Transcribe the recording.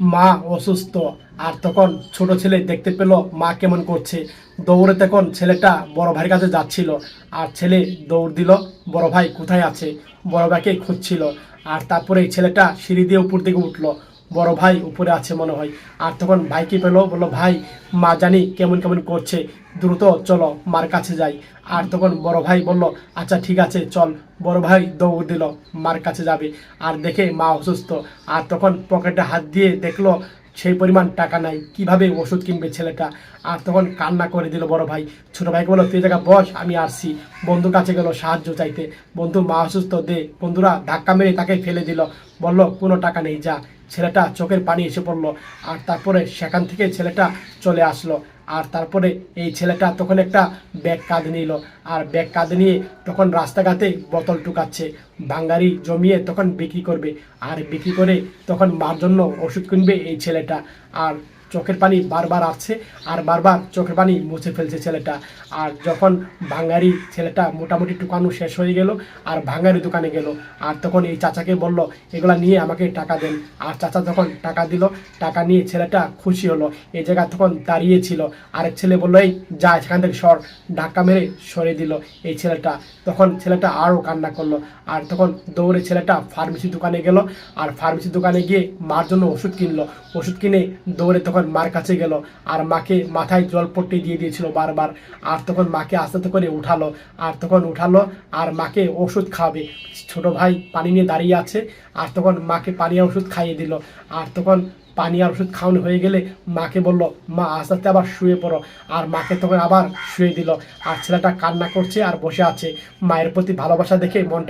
মা অসুস্থ। আর তখন ছোট ছেলে দেখতে পেল মা কেমন করছে, দৌড়ে তখন ছেলেটা বড় ভাইয়ের কাছে যাচ্ছিল। আর ছেলে দৌড় দিল, বড় ভাই কোথায় আছে, বড় ভাইকে খুঁজছিল। আর তারপরে ছেলেটা সিঁড়ি দিয়ে উপর দিকে উঠলো, বড় ভাই উপরে আছে মনে হয়। আর তখন ভাইকে পেলো, বললো ভাই মা জানি কেমন কেমন করছে, দ্রুত চলো মার কাছে যাই। আর তখন বড় ভাই বলল আচ্ছা ঠিক আছে চল। বড় ভাই দৌড় দিল মার কাছে যাবে, আর দেখে মা অসুস্থ। আর তখন পকেটে হাত দিয়ে দেখলো সেই পরিমাণ টাকা নাই, কিভাবে ওষুধ কিনবে ছেলেটা। আর তখন কান্না করে দিল বড় ভাই। ছোট ভাইকে বললো তুই জায়গা বস, আমি আসছি। বন্ধুর কাছে গেল সাহায্য চাইতে, বন্ধু মা অসুস্থ দে। বন্ধুরা ধাক্কা মেরে তাকে ফেলে দিল, বলল কোনো টাকা নেই যা। ছেলেটা চোখের পানি এসে পড়লো। আর তারপরে সেখান থেকে ছেলেটা চলে আসলো। আর তারপরে এই ছেলেটা তখন একটা ব্যাগ কাঁধে নিল, আর ব্যাগ কাঁধে নিয়ে তখন রাস্তাঘাটে বোতল টুকাচ্ছে, ভাঙ্গারি জমিয়ে তখন বিক্রি করবে। আর বিক্রি করে তখন মার জন্য ওষুধ কিনবে এই ছেলেটা। আর চোখের পানি বারবার আসছে, আর বারবার চোখের পানি মুছে ফেলছে ছেলেটা। আর যখন ভাঙ্গারি ছেলেটা মোটামুটি টুকানো শেষ হয়ে গেল, আর ভাঙ্গারি দোকানে গেল। আর তখন এই চাচাকে বলল এগুলা নিয়ে আমাকে টাকা দেন। আর চাচা তখন টাকা দিল, টাকা নিয়ে ছেলেটা খুশি হলো। এই জায়গা তখন দাঁড়িয়েছিল, আরেক ছেলে বললো এই যা সেখান থেকে সর, ধাক্কা মেরে সরে দিল এই ছেলেটা। তখন ছেলেটা আরও কান্না করলো। আর তখন দৌড়ে ছেলেটা ফার্মেসি দোকানে গেল, আর ফার্মেসি দোকানে গিয়ে মার জন্য ওষুধ কিনলো। ওষুধ কিনে দৌড়ে তখন মার কাছে গেল, আর মাকে মাথায় জলপট্টি দিয়ে দিয়েছিল বারবার। আর তখন মাকে আস্তে আস্তে করে উঠালো, আর তখন উঠালো, আর মাকে ওষুধ খাওয়াবে। ছোট ভাই পানি নিয়ে দাঁড়িয়ে আছে, আর তখন মাকে পানি আর ওষুধ খাইয়ে দিল। আর তখন পানি আর ওষুধ খাওয়ানো হয়ে গেলে মাকে বলল মা আস্তে আস্তে আবার শুয়ে পড়ো। আর মাকে তখন আবার শুয়ে দিল। আর ছেলেটা কান্না করছে আর বসে আছে, মায়ের প্রতি ভালোবাসা দেখে মনটা